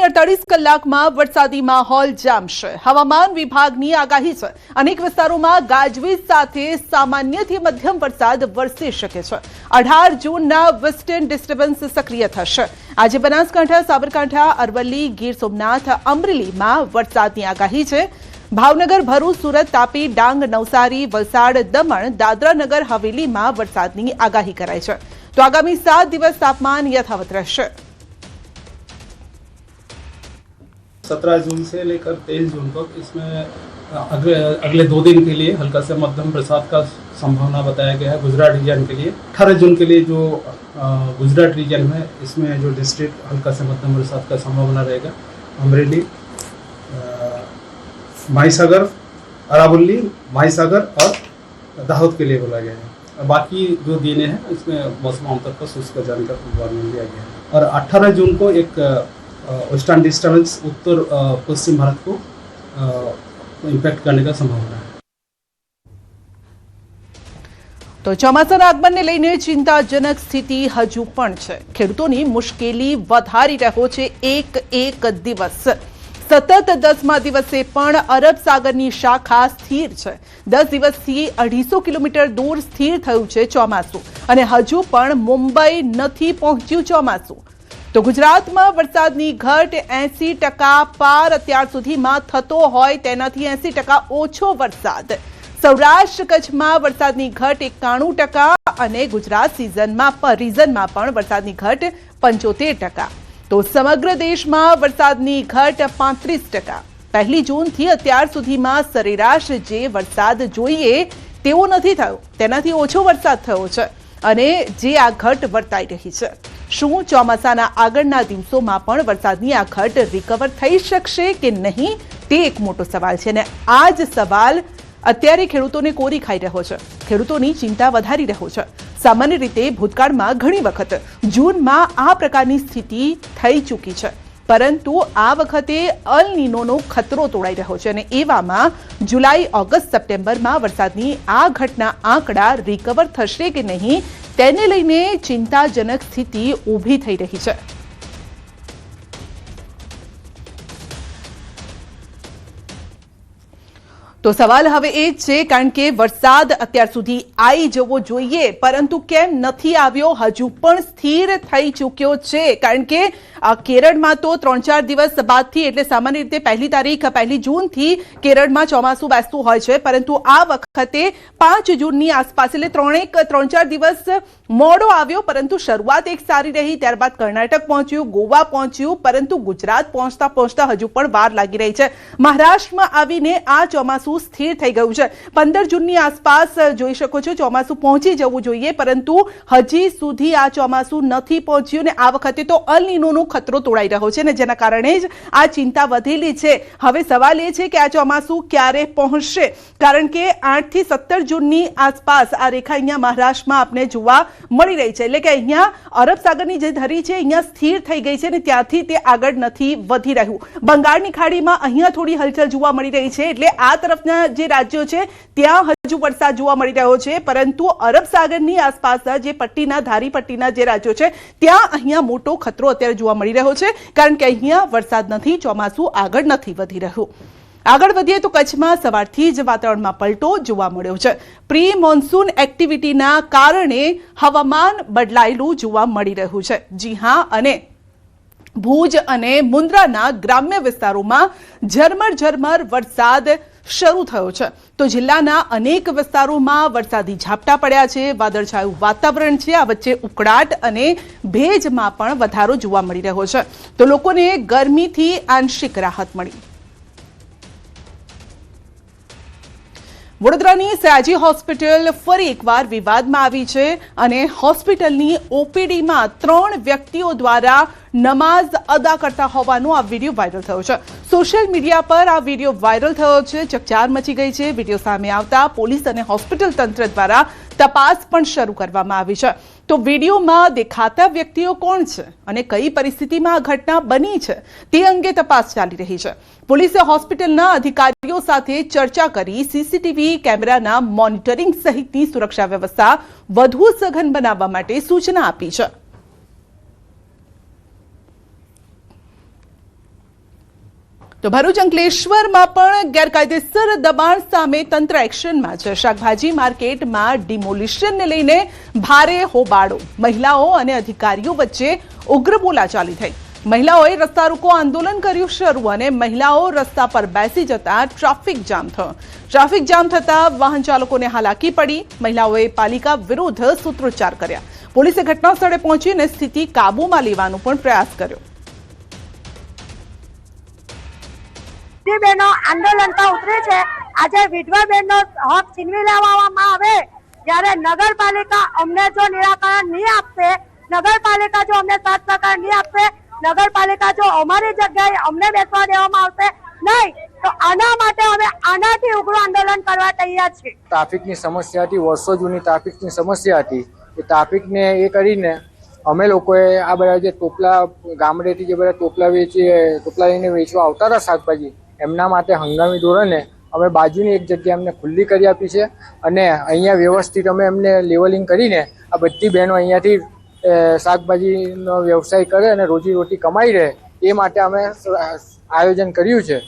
આગામી 48 કલાકમાં વરસાદી માહોલ જામશે। હવામાન વિભાગની આગાહી છે। અનેક વિસ્તારોમાં ગાજવીજ સાથે સામાન્યથી મધ્યમ વરસાદ વરસી શકે છે। 18 જૂનના વેસ્ટર્ન ડિસ્ટર્બન્સ સક્રિય થશે। આજે બનાસકાંઠા, સાબરકાંઠા, અરવલ્લી, ગીર સોમનાથ, અમરેલીમાં વરસાદની આગાહી છે। ભાવનગર, ભરૂચ, સુરત, તાપી, ડાંગ, નવસારી, વલસાડ, દમણ, દાદરા નગર હવેલીમાં વરસાદની આગાહી કરાઈ છે। તો આગામી 7 દિવસ તાપમાન યથાવત રહેશે। 17 जून से लेकर 23 जून तक इसमें अगले 2 दिन के लिए हल्का से मध्यम बरसात का संभावना बताया गया है गुजरात रीजन के लिए। 18 जून के लिए जो गुजरात रीजन है इसमें जो डिस्ट्रिक्ट हल्का से मध्यम बरसात का संभावना रहेगा अमरेली, माहीसागर, अरावली, माहीसागर और दाहोद के लिए बोला गया है। बाकी जो दिन हैं इसमें मौसम आमतौर पर शुष्क जाने का पूर्वानुमान दिया गया है। और 18 जून को एक वेस्टर्न डिस्टर्बेंस उत्तर पश्चिम भारत को इम्पैक्ट करने का संभावना है। तो ચોમાસાના આગમનને લઈને ચિંતાજનક સ્થિતિ હજુ પણ છે। ખેડૂતોની મુશ્કેલી વધારી રહ્યો છે એક દિવસ। સતત 10મા દિવસે પણ અરબ સાગરની શાખા સ્થિર છે। 10 દિવસથી 250 કિલોમીટર દૂર સ્થિર થયું છે ચોમાસું અને હજુ પણ મુંબઈ નથી પહોંચ્યું ચોમાસું। તો ગુજરાતમાં વરસાદની ઘટ 80% પાર અત્યાર સુધીમાં થતો હોય તેનાથી 80% ઓછો વરસાદ। સૌરાષ્ટ્ર કચ્છમાં વરસાદની ઘટ 91% અને ગુજરાત રીઝનમાં પણ વરસાદની ઘટ 75%। તો સમગ્ર દેશમાં વરસાદની ઘટ 35%। 1 જૂનથી અત્યાર સુધીમાં સરેરાશ જે વરસાદ જોઈએ તેવો નથી થયો, તેનાથી ઓછો વરસાદ થયો છે અને જે આ ઘટ વર્તાઈ રહી છે। શું ચોમાસાના આગળના દિવસોમાં પણ વરસાદની આ ઘટ રિકવર થઈ શકશે કે નહીં તે એક મોટો સવાલ છે અને આ જ સવાલ અત્યારે ખેડૂતોને કોરી ખાઈ રહ્યો છે, ખેડૂતોની ચિંતા વધારી રહ્યો છે। સામાન્ય રીતે ભૂતકાળમાં ઘણી વખત જૂનમાં આ પ્રકારની સ્થિતિ થઈ ચૂકી છે, પરંતુ આ વખતે અલ નીનોનો ખતરો તોડાઈ રહ્યો છે અને એવામાં જુલાઈ, ઓગસ્ટ, સપ્ટેમ્બરમાં વરસાદની આ ઘટના આંકડા રિકવર થશે કે નહીં તેને લઈને ચિંતાજનક સ્થિતિ ઊભી થઈ રહી છે। તો સવાલ હવે એ જ છે, કારણ કે વરસાદ અત્યાર સુધી આવી જવો જોઈએ પરંતુ કેમ નથી આવ્યો, હજુ પણ સ્થિર થઈ ચૂક્યો છે। કારણ કે કેરળમાં તો 3-4 દિવસ બાદથી એટલે સામાન્ય રીતે 1 તારીખ 1 જૂનથી કેરળમાં ચોમાસું બેસતું હોય છે, પરંતુ આ વખતે 5 જૂનની આસપાસ એટલે 3-4 દિવસ મોડો આવ્યો, પરંતુ શરૂઆત એક સારી રહી। ત્યારબાદ કર્ણાટક પહોંચ્યું, ગોવા પહોંચ્યું, પરંતુ ગુજરાત પહોંચતા હજુ પણ વાર લાગી રહી છે। મહારાષ્ટ્રમાં આવીને આ ચોમાસું સ્થિર થઈ ગયું છે। 15 જૂનની આસપાસ જોઈ શકો છો ચોમાસું પહોંચી જવું જોઈએ, પરંતુ હજી સુધી આ ચોમાસું નથી પહોંચ્યું અને આ વખતે તો અલ નીનોનો ખતરો તોડાઈ રહ્યો છે ને જેના કારણે જ આ ચિંતા વધેલી છે। હવે સવાલ એ છે કે આ ચોમાસું ક્યારે પહોંચશે, કારણ કે 8 થી 17 જૂનની આસપાસ આ રેખા અહીંયા મહારાષ્ટ્રમાં આપણે જોવા મળી રહી છે, એટલે કે અહીંયા અરબ સાગરની જે ધરી છે અહીંયા સ્થિર થઈ ગઈ છે અને ત્યાંથી તે આગળ નથી વધી રહ્યું। બંગાળની ખાડીમાં અહીંયા થોડી હલચલ જોવા મળી રહી છે, એટલે આ તરફના જે રાજ્યો છે ત્યાં હજુ વરસાદ જોવા મળી રહ્યો છે, પરંતુ અરબ સાગરની આસપાસના જે પટ્ટીના ધારી પટ્ટીના જે રાજ્યો છે ત્યાં અહીંયા મોટો ખતરો અત્યારે જોવા મળી રહ્યો છે, કારણ કે અહીંયા વરસાદ નથી, ચોમાસું આગળ નથી વધી રહ્યું। આગળ વધીએ તો કચ્છમાં સવારથી જ વાતાવરણમાં પલટો જોવા મળ્યો છે। પ્રી મોન્સૂન એક્ટિવિટીના કારણે હવામાન બદલાયેલું જોવા મળી રહ્યું છે। જી હા, અને ભુજ અને મુન્દ્રાના ગ્રામ્ય વિસ્તારોમાં ઝરમર વરસાદ શરૂ થયો છે। તો જિલ્લાના અનેક વિસ્તારોમાં વરસાદી ઝાપટા પડ્યા છે, વાદળછાયું વાતાવરણ છે, આ વચ્ચે ઉકળાટ અને ભેજમાં પણ વધારો જોવા મળી રહ્યો છે। તો લોકોને ગરમીથી આંશિક રાહત મળી। વડોદરાની સયાજી હોસ્પિટલ ફરી એકવાર વિવાદમાં આવી છે અને હોસ્પિટલની ઓપીડીમાં 3 વ્યક્તિઓ દ્વારા નમાઝ અદા કરતા હોવાનો આ વિડીયો વાયરલ થયો છે। સોશિયલ મીડિયા પર આ વિડીયો વાયરલ થયો છે, ચકચાર મચી ગઈ છે। વિડીયો સામે આવતા પોલીસ અને હોસ્પિટલ તંત્ર દ્વારા તપાસ પણ શરૂ કરવામાં આવી છે। તો વિડીયોમાં દેખાતા વ્યક્તિઓ કોણ છે અને કઈ પરિસ્થિતિમાં આ ઘટના બની છે તે અંગે તપાસ ચાલી રહી છે। પોલીસે હોસ્પિટલના અધિકારીઓ સાથે ચર્ચા કરી સીસીટીવી કેમેરાના મોનિટરિંગ સહિતની સુરક્ષા વ્યવસ્થા વધુ સઘન બનાવવા માટે સૂચના આપી છે। તો ભરૂચ અંકલેશ્વરમાં પણ ગેરકાયદેસર દબાણ સામે તંત્ર એક્શનમાં છે। શાકભાજી માર્કેટમાં ડિમોલિશનને લઈને ભારે હોબાળો, મહિલાઓ અને અધિકારીઓ વચ્ચે ઉગ્ર બોલાચાલી થઈ। મહિલાઓએ રસ્તા રોકો આંદોલન કર્યું શરૂ અને મહિલાઓ રસ્તા પર બેસી જતા ટ્રાફિક જામ થયો। ટ્રાફિક જામ થતા વાહન ચાલકોને હાલાકી પડી। મહિલાઓએ પાલિકા વિરુદ્ધ સૂત્રોચ્ચાર કર્યા। પોલીસે ઘટના સ્થળે પહોંચીને સ્થિતિ કાબૂમાં લેવાનો પણ પ્રયાસ કર્યો। બહેનો આંદોલન પર ઉતરી છે। આજે વિધવા બહેનનો હક છીનવી લેવામાં આવે જ્યારે નગરપાલિકા અમને જો નિરાકરણ નહીં આપશે, નગરપાલિકા જો અમને સાત પ્રકાર નહીં આપશે, નગરપાલિકા જો અમારી જગ્યાએ અમને બેસવા દેવામાં આવશે નહીં તો આના માટે અમે આનાથી ઉગ્ર આંદોલન કરવા તૈયાર છીએ। ટ્રાફિકની સમસ્યા હતી, વર્ષો જૂની ટ્રાફિકની સમસ્યા હતી। એ ટ્રાફિકને એ કરીને અમે લોકોએ આ બધા જે ટોપલા ગામડેથી જે બધા ટોપલા લઈને વેચવા આવતા હતા શાકભાજી, એમના માટે હંગામી ધોરણે અમે બાજુની એક જગ્યા એમને ખુલ્લી કરી આપી છે અને અહીંયા વ્યવસ્થિત અમે એમને લેવલિંગ કરીને આ બધી બહેનો અહીંયાથી શાકભાજીનો વ્યવસાય કરે અને રોજીરોટી કમાઈ રહે એ માટે અમે આયોજન કર્યું છે।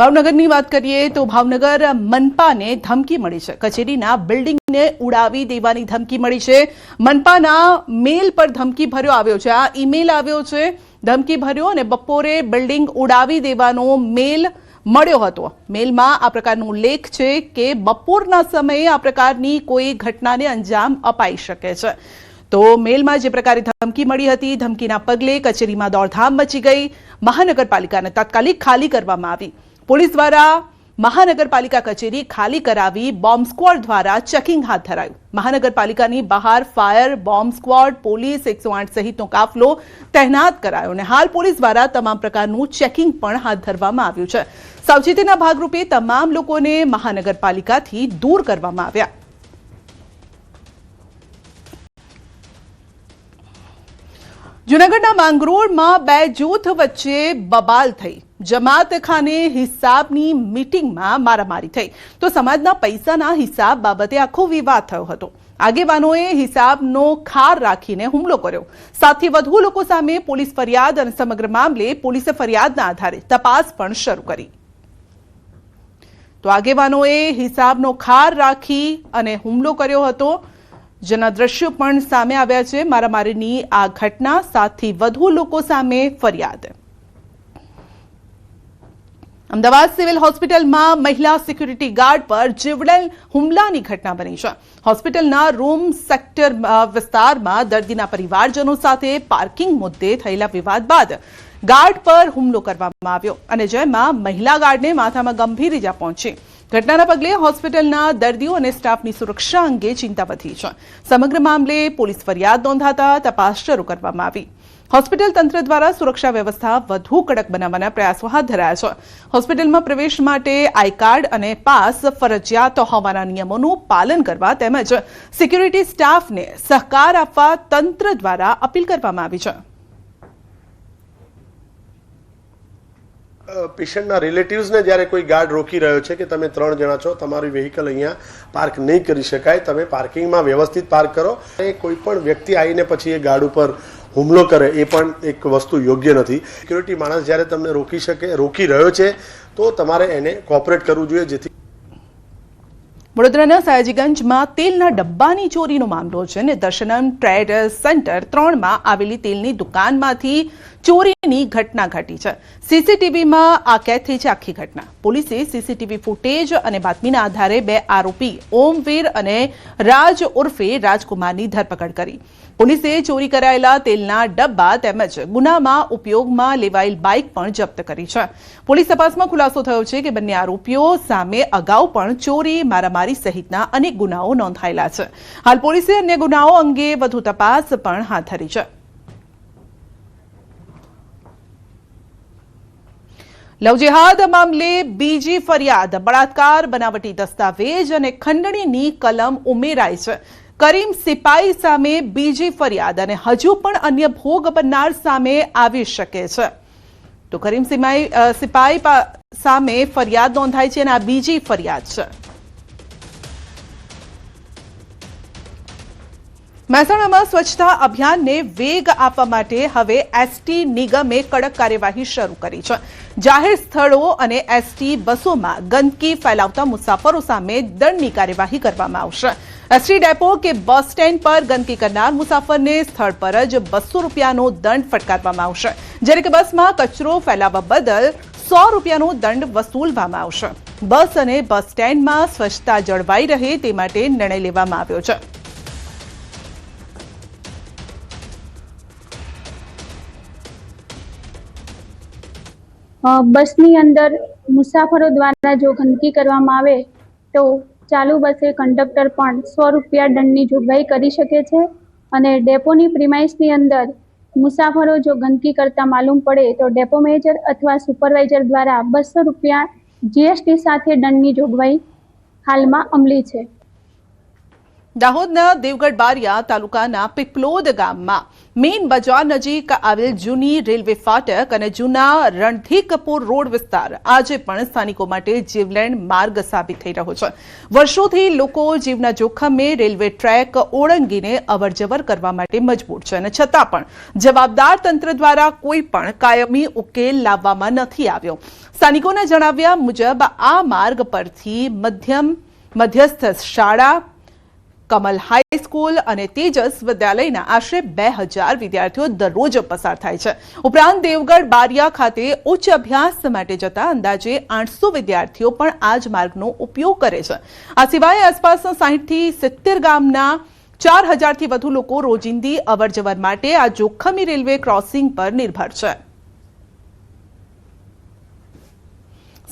ભાવનગરની વાત કરીએ તો ભાવનગર મનપાને ધમકી મળી છે। કચેરીના બિલ્ડિંગને ઉડાવી દેવાની ધમકી મળી છે। મનપાના મેલ પર ધમકી ભર્યો આવ્યો છે। આ ઈમેલ આવ્યો છે ધમકી ભર્યો અને બપોરે બિલ્ડિંગ ઉડાવી દેવાનો મેલ મળ્યો હતો। મેલમાં આ પ્રકારનો ઉલ્લેખ છે કે બપોરના સમયે આ પ્રકારની કોઈ ઘટનાને અંજામ અપાઈ શકે છે। તો મેલમાં જે પ્રકારે ધમકી મળી હતી, ધમકીના પગલે કચેરીમાં દોડધામ મચી ગઈ। મહાનગરપાલિકાને તાત્કાલિક ખાલી કરવામાં આવી। પોલીસ દ્વારા મહાનગરપાલિકા કચેરી ખાલી કરાવી બોમ્બ સ્ક્વોડ દ્વારા ચેકિંગ હાથ ધરાયું। મહાનગરપાલિકાની બહાર ફાયર, બોમ્બ સ્ક્વોડ, પોલીસ 108 સહિતનો કાફલો તૈનાત કરાયો અને હાલ પોલીસ દ્વારા તમામ પ્રકારનું ચેકિંગ પણ હાથ ધરવામાં આવ્યું છે। સાવચેતીના ભાગરૂપે તમામ લોકોને મહાનગરપાલિકાથી દૂર કરવામાં આવ્યા। જૂનાગઢના માંગરોળમાં બે જૂથ વચ્ચે બબાલ થઈ। જમાત ખાને હિસાબની મીટિંગમાં મારામારી થઈ તો સમાજના પૈસાના હિસાબ બાબતે આખો વિવાદ થયો હતો। આગેવાનોએ હિસાબનો ખાર રાખીને હુમલો કર્યો। 7થી વધુ લોકો સામે પોલીસ ફરિયાદ અને સમગ્ર મામલે પોલીસે ફરિયાદના આધારે તપાસ પણ શરૂ કરી। તો આગેવાનોએ હિસાબનો ખાર રાખી અને હુમલો કર્યો હતો, જેના દ્રશ્યો પણ સામે આવ્યા છે। મારામારીની આ ઘટના, 7થી વધુ લોકો સામે ફરિયાદ। અમદાવાદ સિવિલ હોસ્પિટલમાં મહિલા સિક્યુરિટી ગાર્ડ પર જીવલેણ હુમલાની ઘટના બની છે। હોસ્પિટલના રૂમ સેક્ટર વિસ્તારમાં દર્દીના પરિવારજનો સાથે પાર્કિંગ મુદ્દે થયેલા વિવાદ બાદ ગાર્ડ પર હુમલો કરવામાં આવ્યો અને જેમાં મહિલા ગાર્ડને માથામાં ગંભીર ઇજા પહોંચી। ઘટનાના પગલે હોસ્પિટલના દર્દીઓ અને સ્ટાફની સુરક્ષા અંગે ચિંતા વધી છે। સમગ્ર મામલે પોલીસ ફરિયાદ નોંધાતા તપાસ શરૂ કરવામાં આવી। હોસ્પિટલ તંત્ર દ્વારા સુરક્ષા વ્યવસ્થા વધુ કડક બનાવવાના પ્રયાસો હાથ ધરાયા છે। હોસ્પિટલમાં પ્રવેશ માટે આઈ કાર્ડ અને પાસ ફરજિયાત હોવાના નિયમોનું પાલન કરવા તેમજ સિક્યુરિટી સ્ટાફને સહકાર આપવા તંત્ર દ્વારા અપીલ કરવામાં આવી છે। પેશન્ટના રિલેટિવ્સને જ્યારે કોઈ ગાર્ડ રોકી રહ્યો છે કે તમે 3 જણા છો, તમારી વ્હીકલ અહીંયા પાર્ક નહીં કરી શકાય, તમે પાર્કિંગમાં વ્યવસ્થિત પાર્ક કરો। કોઈ પણ વ્યક્તિ આવીને પછી એ ગાર્ડ ઉપર હુમલો કરે એ પણ એક વસ્તુ યોગ્ય નથી। સિક્યુરિટી માણસ જ્યારે તમને રોકી રહ્યો છે તો તમારે એને કોઓપરેટ કરવું જોઈએ જેથી। વડોદરાના સયાજીગંજમાં તેલના ડબ્બાની ચોરીનો મામલો છે ને દર્શનમ ટ્રેડ સેન્ટર 3માં આવેલી તેલની દુકાનમાંથી ચોરીની ઘટના ઘટી છે। સીસીટીવીમાં આ કેદ થઈ છે આખી ઘટના। પોલીસે સીસીટીવી ફૂટેજ અને બાતમીના આધારે 2 આરોપી ઓમવીર અને રાજ ઉર્ફે રાજકુમારની ધરપકડ કરી। પોલીસે ચોરી કરાયેલા તેલના ડબ્બા તેમજ ગુનામાં ઉપયોગમાં લેવાયેલ બાઇક પણ જપ્ત કરી છે। પોલીસ તપાસમાં ખુલાસો થયો છે કે બંને આરોપીઓ સામે અગાઉ પણ ચોરી, મારામારી સહિતના અનેક ગુનાઓ નોંધાયેલા છે। હાલ પોલીસે અન્ય ગુનાઓ અંગે વધુ તપાસ પણ હાથ ધરી છે। લવ જેહાદ મામલે બીજી ફરિયાદ। બળાત્કાર, બનાવટી દસ્તાવેજ અને ખંડણીની કલમ ઉમેરાઈ છે। કરીમ સિપાઈ સામે બીજી ફરિયાદ અને હજુ પણ અન્ય ભોગ બનનાર સામે આવી શકે છે। તો કરીમ સિપાઈ સામે ફરિયાદ નોંધાઈ છે અને આ બીજી ફરિયાદ છે। મહેસાણામાં સ્વચ્છતા અભિયાનને વેગ આપવા માટે હવે એસટી નિગમે કડક કાર્યવાહી શરૂ કરી છે. જાહેર સ્થળો અને એસટી બસોમાં ગંદકી ફેલાવતા મુસાફરો સામે દંડની કાર્યવાહી કરવામાં આવશે. એસટી ડેપો કે બસ સ્ટેન્ડ પર ગંદકી કરનાર મુસાફરને સ્થળ પર જ 200 રૂપિયાનો દંડ ફટકારવામાં આવશે, જ્યારે કે બસમાં કચરો ફેલાવવા બદલ 100 રૂપિયાનો દંડ વસૂલવામાં આવશે. બસ અને બસ સ્ટેન્ડમાં સ્વચ્છતા જળવાઈ રહે તે માટે નિર્ણય લેવામાં આવ્યો છે. બસની અંદર મુસાફરો દ્વારા જો ગંદકી કરવામાં આવે તો ચાલુ બસે કંડક્ટર પણ 100 રૂપિયા દંડની જોગવાઈ કરી શકે છે અને ડેપોની પ્રિમાઇસની અંદર મુસાફરો જો ગંદકી કરતા માલુમ પડે તો ડેપો મેનેજર અથવા સુપરવાઇઝર દ્વારા 200 રૂપિયા જીએસટી સાથે દંડની જોગવાઈ હાલમાં અમલી છે. દાહોદના દેવગઢ બારિયા તાલુકાના પીપલોદ ગામમાં મેઇન બજાર નજીક આવેલ જૂની રેલવે ફાટક અને જૂના રણધીકપુર રોડ વિસ્તાર આજે પણ સ્થાનિકો માટે જીવલેણ માર્ગ સાબિત થઈ રહ્યો છે. વર્ષોથી લોકો જીવના જોખમે રેલવે ટ્રેક ઓળંગીને અવરજવર કરવા માટે મજબૂર છે અને છતાં પણ જવાબદાર તંત્ર દ્વારા કોઈ પણ કાયમી ઉકેલ લાવવામાં નથી આવ્યો. સ્થાનિકોના જણાવ્યા મુજબ આ માર્ગ પરથી મધ્યસ્થ શાળા, કમલ હાઈસ્કૂલ અને તેજસ વિદ્યાલયના આશરે 2000 વિદ્યાર્થીઓ દરરોજ પસાર થાય છે. ઉપરાંત દેવગઢ બારિયા ખાતે ઉચ્ચ અભ્યાસ માટે જતા અંદાજે 800 વિદ્યાર્થીઓ પણ આ જ માર્ગનો ઉપયોગ કરે છે. આ સિવાય આસપાસના 60 થી 70 ગામના 4000 થી વધુ લોકો રોજિંદી અવરજવર માટે આ જોખમી રેલવે ક્રોસિંગ પર નિર્ભર છે.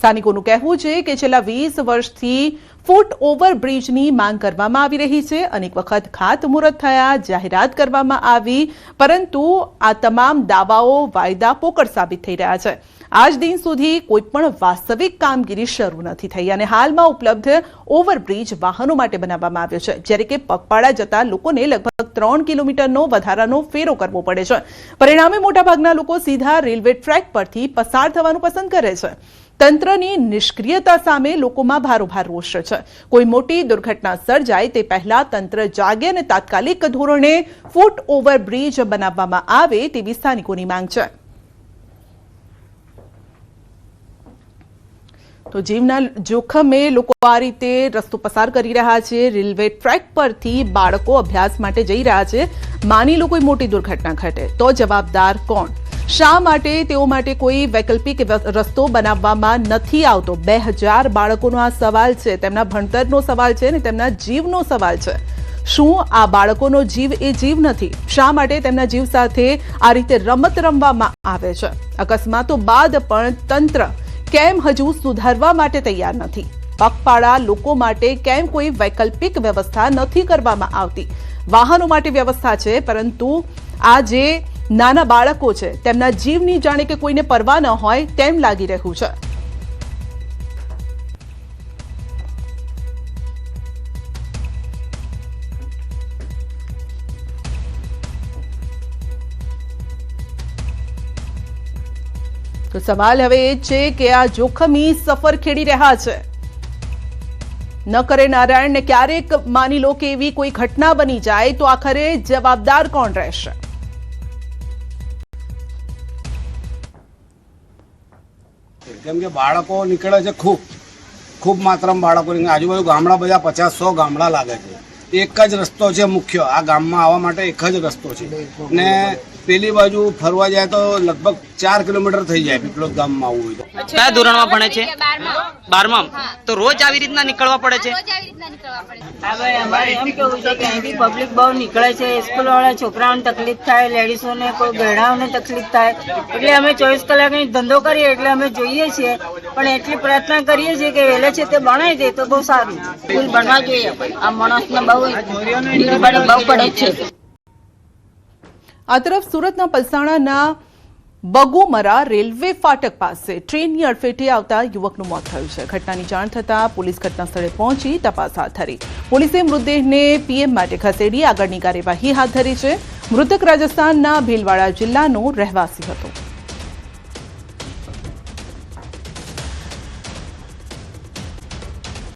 સ્થાનિકોનું કહેવું છે કે છેલ્લા 20 વર્ષથી ફૂટ ઓવર બ્રિજની માંગ કરવામાં આવી રહી છે. અનેક વખત ખાતમુહૂર્ત થયા, જાહેરાત કરવામાં આવી, પરંતુ આ તમામ દાવાઓ વાયદા પોકળ સાબિત થઈ રહ્યા છે. આજ દિન સુધી કોઈ પણ વાસ્તવિક કામગીરી શરૂ નથી થઈ અને હાલમાં ઉપલબ્ધ ઓવરબ્રિજ વાહનો માટે બનાવવામાં આવ્યો છે, જ્યારે કે પગપાળા જતા લોકોને લગભગ 3 કિલોમીટરનો વધારાનો ફેરો કરવો પડે છે. પરિણામે મોટાભાગના લોકો સીધા રેલવે ટ્રેક પરથી પસાર થવાનું પસંદ કરે છે. તંત્રની નિષ્ક્રિયતા સામે લોકોમાં ભારોભાર રોષ છે. કોઈ મોટી દુર્ઘટના સર્જાય તે પહેલા તંત્ર જાગે અને તાત્કાલિક ધોરણે ફૂટ ઓવરબ્રિજ બનાવવામાં આવે તેવી સ્થાનિકોની માંગ છે. તો જીવના જોખમે લોકો આ રીતે રસ્તો પસાર કરી રહ્યા છે. રેલવે ટ્રેક પરથી બાળકો અભ્યાસ માટે જઈ રહ્યા છે. માની લો કોઈ મોટી દુર્ઘટના ઘટે તો જવાબદાર કોણ? શા માટે તેઓ માટે કોઈ વૈકલ્પિક રસ્તો બનાવવામાં નથી આવતો? 2000 બાળકોનો આ સવાલ છે, તેમના ભણતરનો સવાલ છે અને તેમના જીવનો સવાલ છે. શું આ બાળકોનો જીવ એ જીવ નથી? શા માટે તેમના જીવ સાથે આ રીતે રમત રમવામાં આવે છે? અકસ્માતો બાદ પણ તંત્ર કેમ હજુ સુધારવા માટે તૈયાર નથી? પગપાળા લોકો માટે કેમ કોઈ વૈકલ્પિક વ્યવસ્થા નથી કરવામાં આવતી? વાહનો માટે વ્યવસ્થા છે, પરંતુ આ જે નાના બાળકો છે તેમના જીવની જાણે કે કોઈને પરવા ન હોય તેમ લાગી રહ્યું છે. તો સવાલ હવે એ છે કે આ જોખમી સફર ખેડી રહ્યા છે. ન કરે નારાયણ ને ક્યારેક માની લો કે એવી કોઈ ઘટના બની જાય તો આખરે જવાબદાર કોણ રહેશે? કેમ કે બાળકો નીકળે છે, ખૂબ માત્રામાં બાળકો નીકળે. આજુબાજુ ગામડા બધા 50-100 ગામડા લાગે છે. એક જ રસ્તો છે મુખ્ય, આ ગામમાં આવવા માટે એક જ રસ્તો છે ને પેલી બાજુ ફરવા જાય તો લગભગ 4 કિલોમીટર થઈ જાય પીપલોદ ગામમાં આવવું હોય તો. કયા ધોરણમાં ભણે છે? 12માં. તો રોજ આવી રીતના નીકળવા પડે છે? હવે અમારે એમ કેવું છે કે અહીંથી પબ્લિક બહુ નીકળે છે, સ્કૂલ વાળા છોકરાઓને તકલીફ થાય, લેડીઝોને કોઈ ગયડાઓને તકલીફ થાય, એટલે અમે 24 કલાક અહીં ધંધો કરીએ એટલે અમે જોઈએ છીએ, પણ એટલી પ્રાર્થના કરીએ છીએ કે વહેલે છે તે બનાવી દે તો બહુ સારું. સ્કૂલ બનવા જોઈએ. આ માણસને બહુ પડે છે. આ તરફ સુરતના પલસાણાના બગુમરા રેલવે ફાટક પાસે ટ્રેનની અડફેટે આવતા યુવકનું મોત થયું છે. ઘટનાની જાણ થતાં પોલીસ ઘટના સ્થળે પહોંચી તપાસ હાથ ધરી. પોલીસે મૃતદેહને પીએમ માટે ખસેડી આગળની કાર્યવાહી હાથ ધરી છે. મૃતક રાજસ્થાનના ભીલવાડા જિલ્લાનો રહેવાસી હતો.